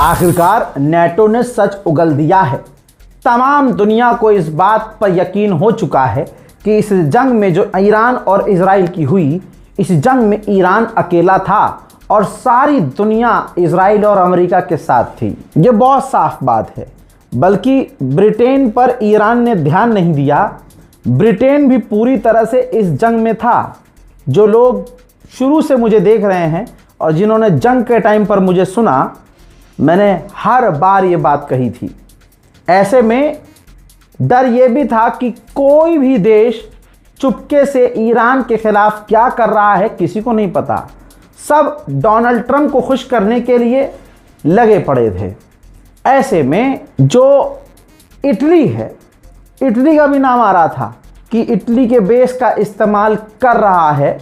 आखिरकार नेटो ने सच उगल दिया है। तमाम दुनिया को इस बात पर यकीन हो चुका है कि इस जंग में जो ईरान और इजराइल की हुई, इस जंग में ईरान अकेला था और सारी दुनिया इजराइल और अमेरिका के साथ थी। ये बहुत साफ बात है। बल्कि ब्रिटेन पर ईरान ने ध्यान नहीं दिया। ब्रिटेन भी पूरी तरह से इस जंग में था। जो लोग शुरू से मुझे देख रहे हैं और जिन्होंने जंग के टाइम पर मुझे सुना, मैंने हर बार ये बात कही थी। ऐसे में डर ये भी था कि कोई भी देश चुपके से ईरान के खिलाफ क्या कर रहा है किसी को नहीं पता। सब डोनाल्ड ट्रंप को खुश करने के लिए लगे पड़े थे। ऐसे में जो इटली है, इटली का भी नाम आ रहा था कि इटली के बेस का इस्तेमाल कर रहा है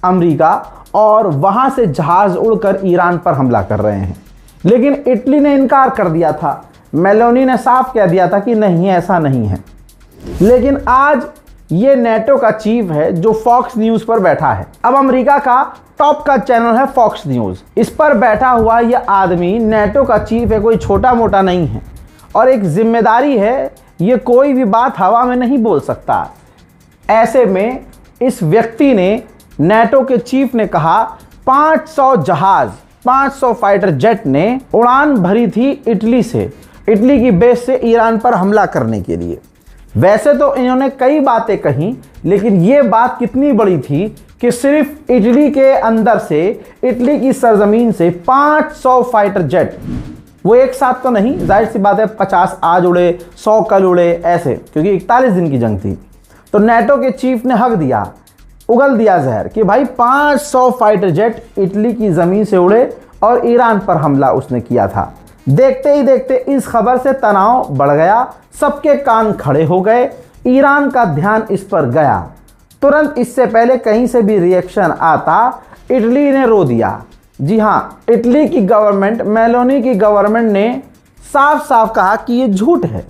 अमेरिका और वहाँ से जहाज़ उड़कर ईरान पर हमला कर रहे हैं। लेकिन इटली ने इनकार कर दिया था। मेलोनी ने साफ कह दिया था कि नहीं, ऐसा नहीं है। लेकिन आज ये नेटो का चीफ है जो फॉक्स न्यूज़ पर बैठा है। अब अमेरिका का टॉप का चैनल है फॉक्स न्यूज़। इस पर बैठा हुआ ये आदमी नेटो का चीफ है, कोई छोटा मोटा नहीं है और एक जिम्मेदारी है। ये कोई भी बात हवा में नहीं बोल सकता। ऐसे में इस व्यक्ति ने, नेटो के चीफ ने कहा 500 जहाज, 500 फाइटर जेट ने उड़ान भरी थी इटली से, इटली की बेस से ईरान पर हमला करने के लिए। वैसे तो इन्होंने कई बातें कही, लेकिन ये बात कितनी बड़ी थी कि सिर्फ इटली के अंदर से, इटली की सरजमीन से 500 फाइटर जेट, वो एक साथ तो नहीं, जाहिर सी बात है 50 आज उड़े, 100 कल उड़े, ऐसे, क्योंकि 41 दिन की जंग थी। तो नेटो के चीफ ने हक दिया, उगल दिया जहर कि भाई 500 फाइटर जेट इटली की ज़मीन से उड़े और ईरान पर हमला उसने किया था। देखते ही देखते इस खबर से तनाव बढ़ गया, सबके कान खड़े हो गए, ईरान का ध्यान इस पर गया। तुरंत इससे पहले कहीं से भी रिएक्शन आता, इटली ने रो दिया। जी हाँ, इटली की गवर्नमेंट, मेलोनी की गवर्नमेंट ने साफ साफ कहा कि ये झूठ है,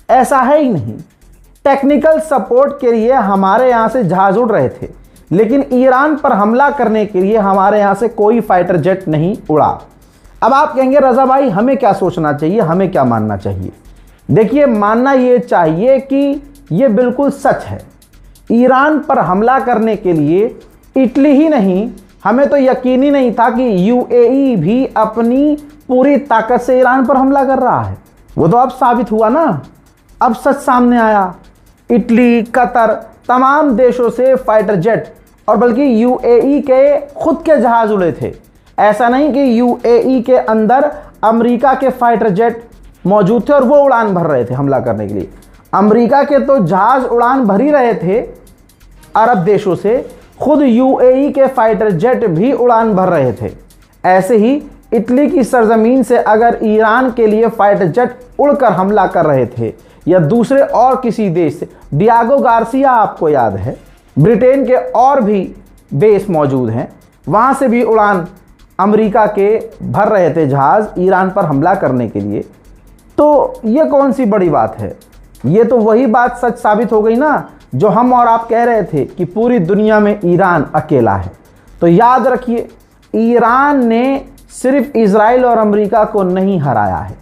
ऐसा है ही नहीं। टेक्निकल सपोर्ट के लिए हमारे यहाँ से जहाज उड़ रहे थे, लेकिन ईरान पर हमला करने के लिए हमारे यहाँ से कोई फाइटर जेट नहीं उड़ा। अब आप कहेंगे रज़ा भाई हमें क्या सोचना चाहिए, हमें क्या मानना चाहिए? देखिए, मानना ये चाहिए कि ये बिल्कुल सच है। ईरान पर हमला करने के लिए इटली ही नहीं, हमें तो यकीन ही नहीं था कि यूएई भी अपनी पूरी ताकत से ईरान पर हमला कर रहा है। वो तो अब साबित हुआ ना, अब सच सामने आया। इटली, कतर, तमाम देशों से फाइटर जेट और बल्कि यूएई के खुद के जहाज उड़े थे। ऐसा नहीं कि यूएई के अंदर अमेरिका के फाइटर जेट मौजूद थे और वो उड़ान भर रहे थे हमला करने के लिए। अमेरिका के तो जहाज उड़ान भर ही रहे थे अरब देशों से, खुद यूएई के फाइटर जेट भी उड़ान भर रहे थे। ऐसे ही इटली की सरजमीन से अगर ईरान के लिए फाइटर जेट उड़कर हमला कर रहे थे या दूसरे और किसी देश से, डियागो गार्सिया आपको याद है, ब्रिटेन के और भी बेस मौजूद हैं, वहाँ से भी उड़ान अमेरिका के भर रहे थे जहाज़ ईरान पर हमला करने के लिए। तो ये कौन सी बड़ी बात है? ये तो वही बात सच साबित हो गई ना जो हम और आप कह रहे थे कि पूरी दुनिया में ईरान अकेला है। तो याद रखिए, ईरान ने सिर्फ इजराइल और अमेरिका को नहीं हराया है,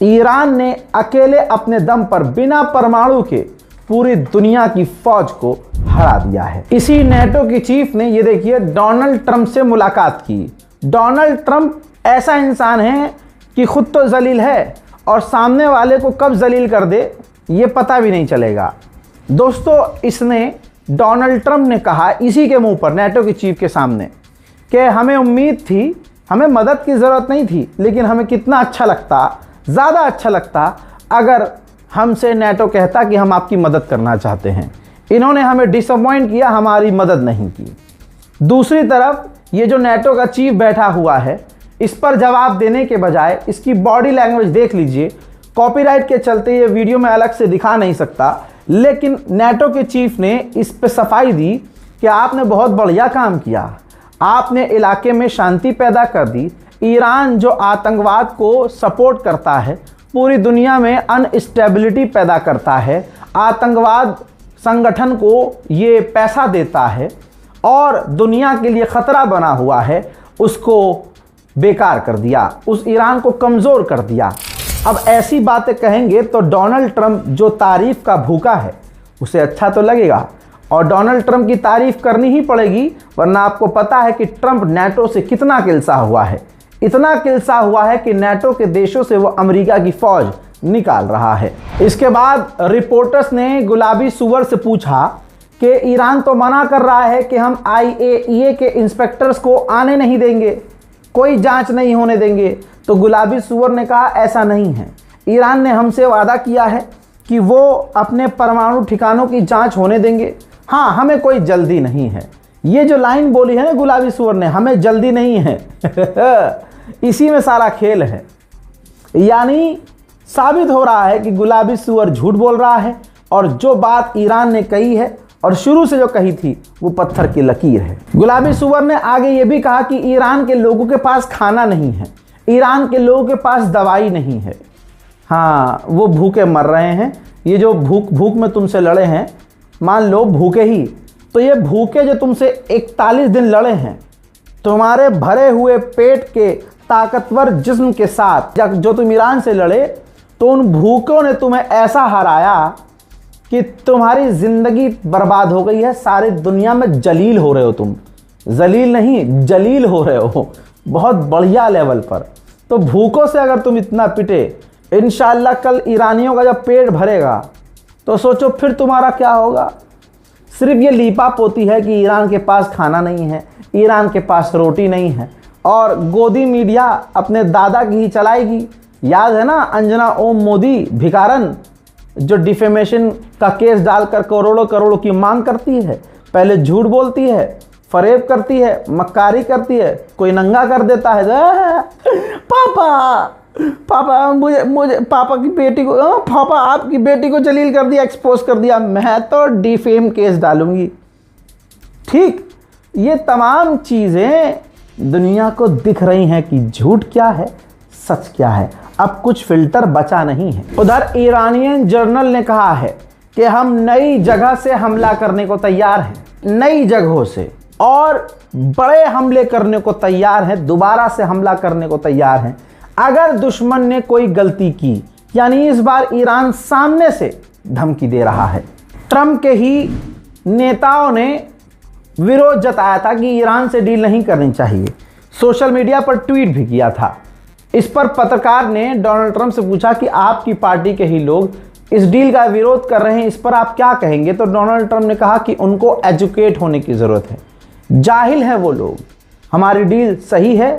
ईरान ने अकेले अपने दम पर बिना परमाणु के पूरी दुनिया की फौज को हरा दिया है। इसी नेटो की चीफ ने, ये देखिए, डोनाल्ड ट्रंप से मुलाकात की। डोनाल्ड ट्रंप ऐसा इंसान है कि खुद तो जलील है और सामने वाले को कब जलील कर दे ये पता भी नहीं चलेगा। दोस्तों, इसने, डोनाल्ड ट्रंप ने कहा इसी के मुंह पर, नेटो की चीफ के सामने, कि हमें उम्मीद थी, हमें मदद की ज़रूरत नहीं थी, लेकिन हमें कितना अच्छा लगता, ज़्यादा अच्छा लगता अगर हमसे नेटो कहता कि हम आपकी मदद करना चाहते हैं। इन्होंने हमें डिसअपॉइंट किया, हमारी मदद नहीं की। दूसरी तरफ ये जो नेटो का चीफ बैठा हुआ है, इस पर जवाब देने के बजाय इसकी बॉडी लैंग्वेज देख लीजिए। कॉपीराइट के चलते ये वीडियो में अलग से दिखा नहीं सकता, लेकिन नेटो के चीफ ने इस पे सफाई दी कि आपने बहुत बढ़िया काम किया, आपने इलाके में शांति पैदा कर दी। ईरान जो आतंकवाद को सपोर्ट करता है, पूरी दुनिया में अनस्टेबिलिटी पैदा करता है, आतंकवाद संगठन को ये पैसा देता है और दुनिया के लिए ख़तरा बना हुआ है, उसको बेकार कर दिया, उस ईरान को कमज़ोर कर दिया। अब ऐसी बातें कहेंगे तो डोनाल्ड ट्रंप जो तारीफ़ का भूखा है उसे अच्छा तो लगेगा, और डोनाल्ड ट्रंप की तारीफ़ करनी ही पड़ेगी, वरना आपको पता है कि ट्रंप नेटो से कितना किलसा हुआ है। इतना किलसा हुआ है कि नेटो के देशों से वो अमेरिका की फ़ौज निकाल रहा है। इसके बाद रिपोर्टर्स ने गुलाबी सुअर से पूछा कि ईरान तो मना कर रहा है कि हम IAEA के इंस्पेक्टर्स को आने नहीं देंगे, कोई जांच नहीं होने देंगे। तो गुलाबी सुअर ने कहा ऐसा नहीं है, ईरान ने हमसे वादा किया है कि वो अपने परमाणु ठिकानों की जांच होने देंगे। हाँ, हमें कोई जल्दी नहीं है। ये जो लाइन बोली है ना गुलाबी सुअर ने, हमें जल्दी नहीं है इसी में सारा खेल है। यानी साबित हो रहा है कि गुलाबी सुअर झूठ बोल रहा है, और जो बात ईरान ने कही है और शुरू से जो कही थी वो पत्थर की लकीर है। गुलाबी सुअर ने आगे ये भी कहा कि ईरान के लोगों के पास खाना नहीं है, ईरान के लोगों के पास दवाई नहीं है। हाँ, वो भूखे मर रहे हैं। ये जो भूख में तुमसे लड़े हैं, मान लो भूखे ही, तो ये भूखे जो तुमसे 41 दिन लड़े हैं, तुम्हारे भरे हुए पेट के ताकतवर जिस्म के साथ जो तुम ईरान से लड़े, तो उन भूखों ने तुम्हें ऐसा हराया कि तुम्हारी ज़िंदगी बर्बाद हो गई है। सारी दुनिया में जलील हो रहे हो तुम, जलील नहीं जलील हो रहे हो, बहुत बढ़िया लेवल पर। तो भूखों से अगर तुम इतना पिटे, इंशाअल्लाह कल ईरानियों का जब पेट भरेगा तो सोचो फिर तुम्हारा क्या होगा। सिर्फ ये लीपाप होती है कि ईरान के पास खाना नहीं है, ईरान के पास रोटी नहीं है, और गोदी मीडिया अपने दादा की ही चलाएगी। याद है ना अंजना ओम मोदी भिखारन, जो डिफेमेशन का केस डालकर करोड़ों करोड़ों की मांग करती है, पहले झूठ बोलती है, फरेब करती है, मक्कारी करती है, कोई नंगा कर देता है। पापा मुझे पापा की बेटी को, पापा आपकी बेटी को जलील कर दिया, एक्सपोज कर दिया, मैं तो डिफेम केस डालूंगी। ठीक, ये तमाम चीज़ें दुनिया को दिख रही हैं कि झूठ क्या है, सच क्या है। अब कुछ फिल्टर बचा नहीं है। उधर ईरानियन जर्नल ने कहा है कि हम नई जगह से हमला करने को तैयार हैं, नई जगहों से, और बड़े हमले करने को तैयार हैं, दोबारा से हमला करने को तैयार हैं अगर दुश्मन ने कोई गलती की। यानी इस बार ईरान सामने से धमकी दे रहा है। ट्रंप के ही नेताओं ने विरोध जताया था कि ईरान से डील नहीं करनी चाहिए, सोशल मीडिया पर ट्वीट भी किया था। इस पर पत्रकार ने डोनाल्ड ट्रंप से पूछा कि आपकी पार्टी के ही लोग इस डील का विरोध कर रहे हैं, इस पर आप क्या कहेंगे। तो डोनाल्ड ट्रंप ने कहा कि उनको एजुकेट होने की ज़रूरत है, जाहिल है वो लोग, हमारी डील सही है,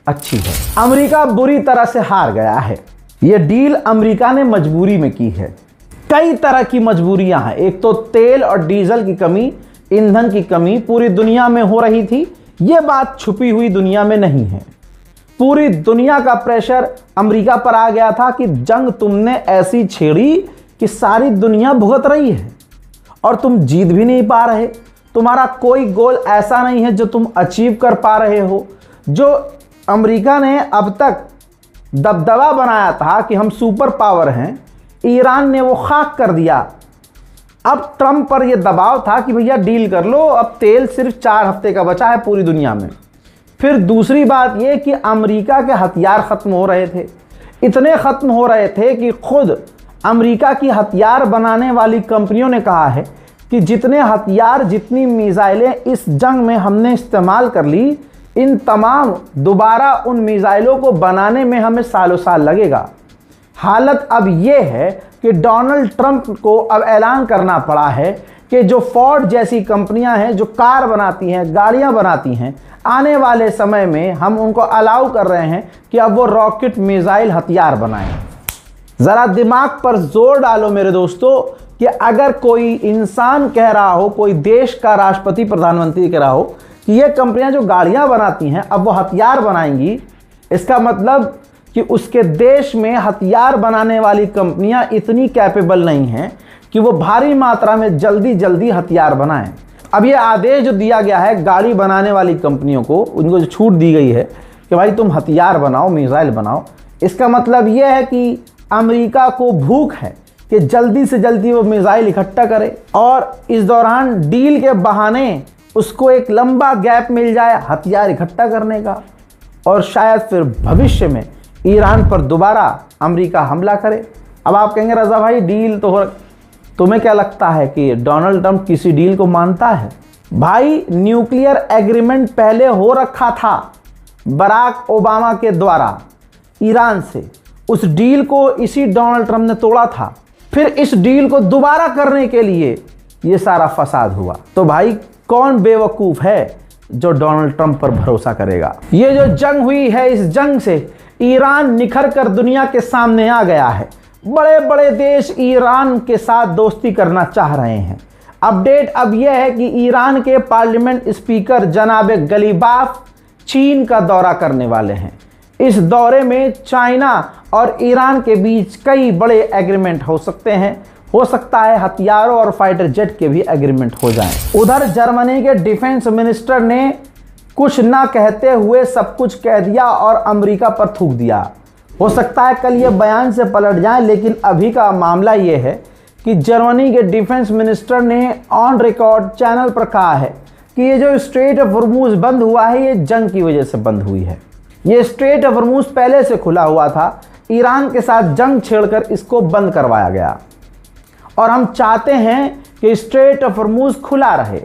अच्छी है। अमेरिका बुरी तरह से हार गया है। ये डील अमेरिका ने मजबूरी में की है। कई तरह की मजबूरियां हैं। एक तो तेल और डीजल की कमी, ईंधन की कमी पूरी दुनिया में हो रही थी, ये बात छुपी हुई दुनिया में नहीं है। पूरी दुनिया का प्रेशर अमेरिका पर आ गया था कि जंग तुमने ऐसी छेड़ी कि सारी दुनिया भुगत रही है और तुम जीत भी नहीं पा रहे। तुम्हारा कोई गोल ऐसा नहीं है जो तुम अचीव कर पा रहे हो। जो अमेरिका ने अब तक दबदबा बनाया था कि हम सुपर पावर हैं, ईरान ने वो खाक कर दिया। अब ट्रंप पर यह दबाव था कि भैया डील कर लो, अब तेल सिर्फ 4 हफ्ते का बचा है पूरी दुनिया में। फिर दूसरी बात यह कि अमेरिका के हथियार ख़त्म हो रहे थे, इतने ख़त्म हो रहे थे कि खुद अमेरिका की हथियार बनाने वाली कंपनियों ने कहा है कि जितने हथियार, जितनी मिसाइलें इस जंग में हमने इस्तेमाल कर ली, इन तमाम दोबारा उन मिसाइलों को बनाने में हमें सालों साल लगेगा। हालत अब यह है कि डोनाल्ड ट्रंप को अब ऐलान करना पड़ा है कि जो फोर्ड जैसी कंपनियां हैं, जो कार बनाती हैं, गाड़ियां बनाती हैं, आने वाले समय में हम उनको अलाउ कर रहे हैं कि अब वो रॉकेट मिसाइल हथियार बनाएं। ज़रा दिमाग पर जोर डालो मेरे दोस्तों कि अगर कोई इंसान कह रहा हो, कोई देश का राष्ट्रपति प्रधानमंत्री कह रहा हो कि ये कंपनियां जो गाड़ियां बनाती हैं अब वो हथियार बनाएंगी, इसका मतलब कि उसके देश में हथियार बनाने वाली कंपनियां इतनी कैपेबल नहीं हैं कि वो भारी मात्रा में जल्दी जल्दी हथियार बनाएं। अब ये आदेश जो दिया गया है गाड़ी बनाने वाली कंपनियों को, उनको जो छूट दी गई है कि भाई तुम हथियार बनाओ, मिसाइल बनाओ, इसका मतलब ये है कि अमेरिका को भूख है कि जल्दी से जल्दी वो मिसाइल इकट्ठा करे और इस दौरान डील के बहाने उसको एक लंबा गैप मिल जाए हथियार इकट्ठा करने का। और शायद फिर भविष्य में ईरान पर दोबारा अमेरिका हमला करे। अब आप कहेंगे रजा भाई डील तो हो, तुम्हें क्या लगता है कि डोनाल्ड ट्रंप किसी डील को मानता है? भाई न्यूक्लियर एग्रीमेंट पहले हो रखा था बराक ओबामा के द्वारा ईरान से, उस डील को इसी डोनाल्ड ट्रंप ने तोड़ा था। फिर इस डील को दोबारा करने के लिए ये सारा फसाद हुआ। तो भाई कौन बेवकूफ़ है जो डोनाल्ड ट्रंप पर भरोसा करेगा? ये जो जंग हुई है, इस जंग से ईरान निखर कर दुनिया के सामने आ गया है। बड़े बड़े देश ईरान के साथ दोस्ती करना चाह रहे हैं। अपडेट अब यह है कि ईरान के पार्लियामेंट स्पीकर जनाब गलीबाफ चीन का दौरा करने वाले हैं। इस दौरे में चाइना और ईरान के बीच कई बड़े एग्रीमेंट हो सकते हैं। हो सकता है हथियारों और फाइटर जेट के भी एग्रीमेंट हो जाएं। उधर जर्मनी के डिफेंस मिनिस्टर ने कुछ ना कहते हुए सब कुछ कह दिया और अमेरिका पर थूक दिया। हो सकता है कल ये बयान से पलट जाए, लेकिन अभी का मामला ये है कि जर्मनी के डिफेंस मिनिस्टर ने ऑन रिकॉर्ड चैनल पर कहा है कि ये जो स्ट्रेट ऑफ हॉर्मूज बंद हुआ है, ये जंग की वजह से बंद हुई है। ये स्ट्रेट ऑफ हॉर्मूज पहले से खुला हुआ था, ईरान के साथ जंग छेड़कर इसको बंद करवाया गया और हम चाहते हैं कि स्ट्रेट ऑफ हॉर्मूज खुला रहे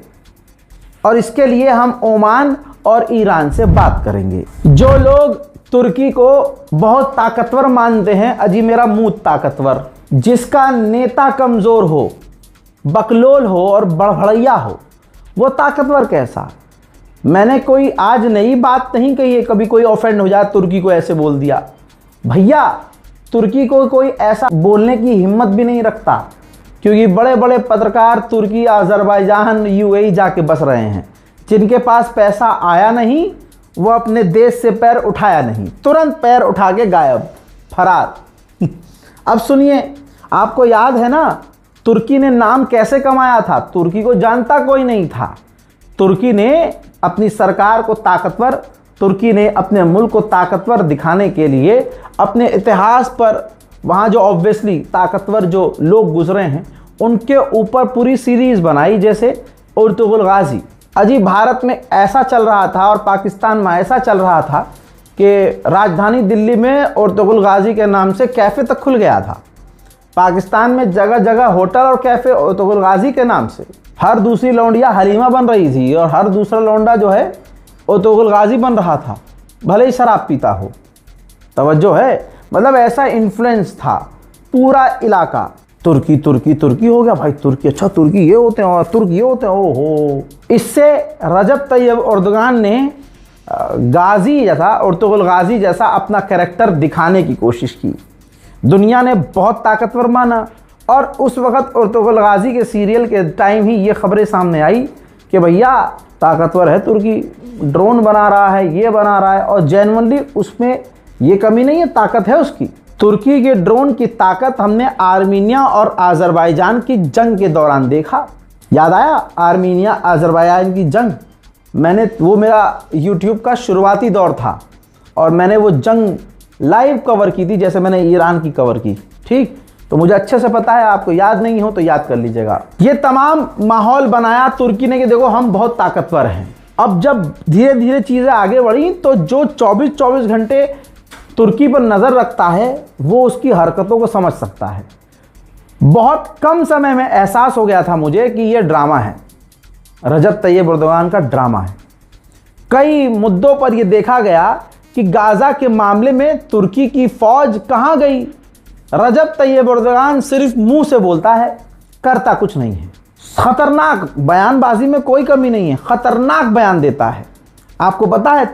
और इसके लिए हम ओमान और ईरान से बात करेंगे। जो लोग तुर्की को बहुत ताकतवर मानते हैं, अजी मेरा मुंह ताकतवर, जिसका नेता कमज़ोर हो, बकलोल हो और बड़भड़ैया हो, वो ताकतवर कैसा? मैंने कोई आज नई बात नहीं कही है, कभी कोई ऑफेंड हो जाए तुर्की को ऐसे बोल दिया। भैया तुर्की को कोई ऐसा बोलने की हिम्मत भी नहीं रखता, क्योंकि बड़े बड़े पत्रकार तुर्की, अजरबैजान, यूएई जाके बस रहे हैं। जिनके पास पैसा आया नहीं वो अपने देश से पैर उठाया नहीं, तुरंत पैर उठा के गायब, फरार। अब सुनिए, आपको याद है ना तुर्की ने नाम कैसे कमाया था? तुर्की को जानता कोई नहीं था। तुर्की ने अपनी सरकार को ताकतवर, तुर्की ने अपने मुल्क को ताकतवर दिखाने के लिए अपने इतिहास पर, वहाँ जो ऑब्वियसली ताकतवर जो लोग गुजरे हैं उनके ऊपर पूरी सीरीज़ बनाई, जैसे अर्तुगरुल गाजी। अजी भारत में ऐसा चल रहा था और पाकिस्तान में ऐसा चल रहा था कि राजधानी दिल्ली में अर्तुगरुल गाजी के नाम से कैफ़े तक खुल गया था। पाकिस्तान में जगह जगह होटल और कैफ़े अर्तुगरुल गाजी के नाम से। हर दूसरी लौंडिया हलीमा बन रही थी और हर दूसरा लौंडा जो है अर्तुगरुल गाजी बन रहा था, भले ही शराब पीता हो। तवज्जो है, मतलब ऐसा इन्फ्लुएंस था पूरा इलाका। तुर्की तुर्की तुर्की हो गया भाई, तुर्की, अच्छा तुर्की ये होते हैं और तुर्की ये होते हैं, ओहो। इससे रजब तैयब एर्दोगान ने गाजी जैसा, अर्तुगरुल गाजी जैसा अपना कैरेक्टर दिखाने की कोशिश की। दुनिया ने बहुत ताकतवर माना और उस वक़्त अर्तुगरुल गाजी के सीरियल के टाइम ही ये खबरें सामने आई कि भैया ताकतवर है तुर्की, ड्रोन बना रहा है, ये बना रहा है, और जेन्युइनली उसमें ये कमी नहीं है, ताकत है उसकी। तुर्की के ड्रोन की ताकत हमने आर्मीनिया और अज़रबैजान की जंग के दौरान देखा। याद आया आर्मीनिया अज़रबैजान की जंग? वो मेरा यूट्यूब का शुरुआती दौर था और मैंने वो जंग लाइव कवर की थी, जैसे मैंने ईरान की कवर की। ठीक, तो मुझे अच्छे से पता है, आपको याद नहीं हो तो याद कर लीजिएगा। ये तमाम माहौल बनाया तुर्की ने कि देखो हम बहुत ताकतवर हैं। अब जब धीरे धीरे चीज़ें आगे बढ़ी तो जो 24-24 घंटे तुर्की पर नज़र रखता है वो उसकी हरकतों को समझ सकता है। बहुत कम समय में एहसास हो गया था मुझे कि ये ड्रामा है, रजब तैयब एर्दोगान का ड्रामा है। कई मुद्दों पर यह देखा गया कि गाज़ा के मामले में तुर्की की फ़ौज कहाँ गई। रजब तैयब एर्दोगान सिर्फ मुंह से बोलता है, करता कुछ नहीं है। खतरनाक बयानबाजी में कोई कमी नहीं है, खतरनाक बयान देता है। आपको पता है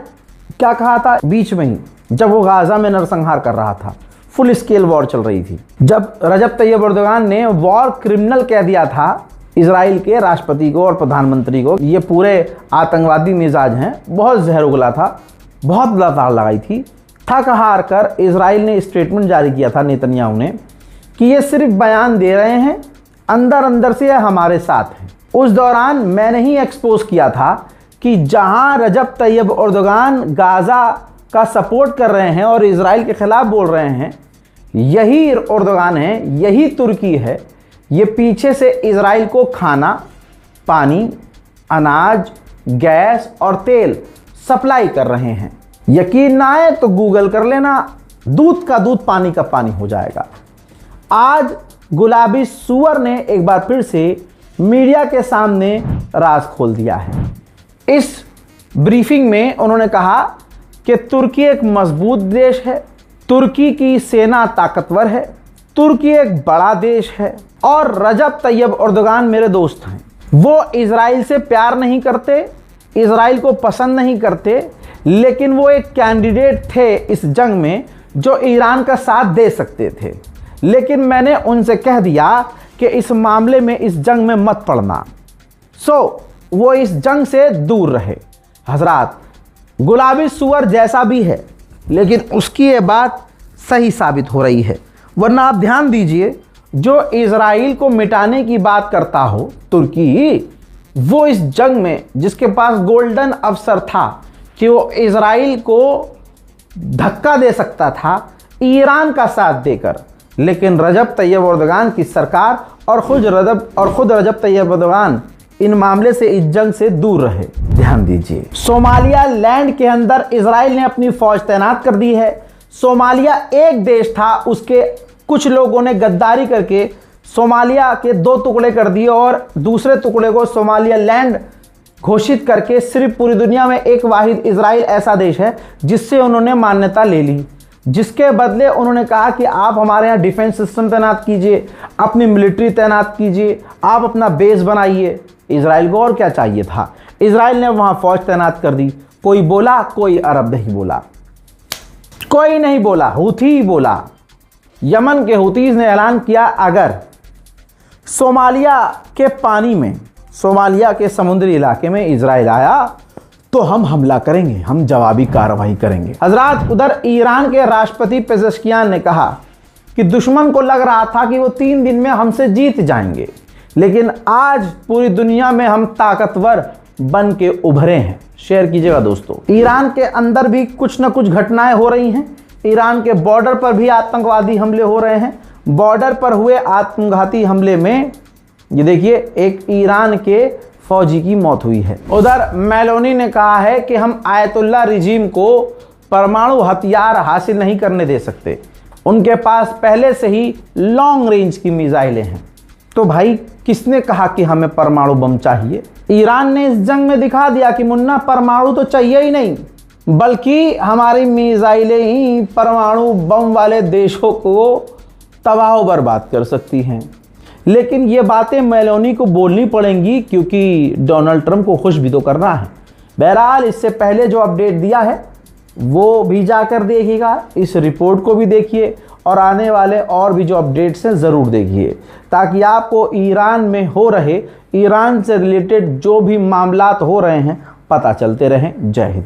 क्या कहा था बीच में ही, जब वो गाज़ा में नरसंहार कर रहा था, फुल स्केल वॉर चल रही थी, जब रजब तैयब एर्दोगान ने वॉर क्रिमिनल कह दिया था इजराइल के राष्ट्रपति को और प्रधानमंत्री को, ये पूरे आतंकवादी मिजाज हैं, बहुत जहर उगला था, बहुत बड़ा ताड़ लगाई थी। थक हार कर इजराइल ने स्टेटमेंट जारी किया था नेतन्याहू ने कि ये सिर्फ बयान दे रहे हैं, अंदर अंदर से हमारे साथ हैं। उस दौरान मैंने ही एक्सपोज किया था कि जहां रजब तैयब एर्दोगान गाज़ा का सपोर्ट कर रहे हैं और इजराइल के खिलाफ बोल रहे हैं, यही एर्दोगान है, यही तुर्की है, ये पीछे से इजराइल को खाना, पानी, अनाज, गैस और तेल सप्लाई कर रहे हैं। यकीन ना आए तो गूगल कर लेना, दूध का दूध पानी का पानी हो जाएगा। आज गुलाबी सूअर ने एक बार फिर से मीडिया के सामने राज खोल दिया है। इस ब्रीफिंग में उन्होंने कहा कि तुर्की एक मजबूत देश है, तुर्की की सेना ताकतवर है, तुर्की एक बड़ा देश है और रजब तैयब एर्दोगान मेरे दोस्त हैं। वो इजराइल से प्यार नहीं करते, इजराइल को पसंद नहीं करते, लेकिन वो एक कैंडिडेट थे इस जंग में जो ईरान का साथ दे सकते थे। लेकिन मैंने उनसे कह दिया कि इस मामले में, इस जंग में मत पड़ना। वो इस जंग से दूर रहे। हजरात, गुलाबी सूअर जैसा भी है, लेकिन उसकी ये बात सही साबित हो रही है। वरना आप ध्यान दीजिए, जो इजराइल को मिटाने की बात करता हो तुर्की, वो इस जंग में जिसके पास गोल्डन अवसर था कि वो इजराइल को धक्का दे सकता था ईरान का साथ देकर, लेकिन रजब तैयब एर्दोगान की सरकार और खुद रजब तैयब एर्दोगान इन मामले से, इस जंग से दूर रहे। ध्यान दीजिए, सोमालिया लैंड के अंदर इजराइल ने अपनी फौज तैनात कर दी है। सोमालिया एक देश था, उसके कुछ लोगों ने गद्दारी करके सोमालिया के 2 टुकड़े कर दिए और दूसरे टुकड़े को सोमालिया लैंड घोषित करके सिर्फ पूरी दुनिया में एक वाहिद इजराइल ऐसा देश है जिससे उन्होंने मान्यता ले ली। जिसके बदले उन्होंने कहा कि आप हमारे यहाँ डिफेंस सिस्टम तैनात कीजिए, अपनी मिलिट्री तैनात कीजिए, आप अपना बेस बनाइए। इजराइल को और क्या चाहिए था? इजराइल ने वहाँ फौज तैनात कर दी। कोई बोला? कोई अरब नहीं बोला, कोई नहीं बोला, हूथी बोला। यमन के हूतीज ने ऐलान किया, अगर सोमालिया के पानी में, सोमालिया के समुद्री इलाके में इजराइल आया तो हम हमला करेंगे, हम जवाबी कार्रवाई करेंगे। हजरात, उधर ईरान के राष्ट्रपति पेजेश्कियान ने कहा कि दुश्मन को लग रहा था कि वो 3 दिन में हमसे जीत जाएंगे, लेकिन आज पूरी दुनिया में हम ताकतवर बन के उभरे हैं। शेयर कीजिएगा दोस्तों। ईरान के अंदर भी कुछ ना कुछ घटनाएं हो रही हैं। ईरान के बॉर्डर पर भी आतंकवादी हमले हो रहे हैं। बॉर्डर पर हुए आत्मघाती हमले में ये देखिए, एक ईरान के फौजी की मौत हुई है। उधर मेलोनी ने कहा है कि हम आयतुल्ला रिजीम को परमाणु हथियार हासिल नहीं करने दे सकते, उनके पास पहले से ही लॉन्ग रेंज की मिसाइलें हैं। तो भाई, किसने कहा कि हमें परमाणु बम चाहिए? ईरान ने इस जंग में दिखा दिया कि मुन्ना परमाणु तो चाहिए ही नहीं, बल्कि हमारी मिसाइलें ही परमाणु बम वाले देशों को तबाह बर्बाद कर सकती हैं। लेकिन ये बातें मेलोनी को बोलनी पड़ेंगी, क्योंकि डोनाल्ड ट्रंप को खुश भी तो करना है। बहरहाल, इससे पहले जो अपडेट दिया है वो भी जाकर देखिएगा, इस रिपोर्ट को भी देखिए और आने वाले और भी जो अपडेट्स हैं ज़रूर देखिए, ताकि आपको ईरान में हो रहे, ईरान से रिलेटेड जो भी मामलात हो रहे हैं पता चलते रहें। जय हिंद।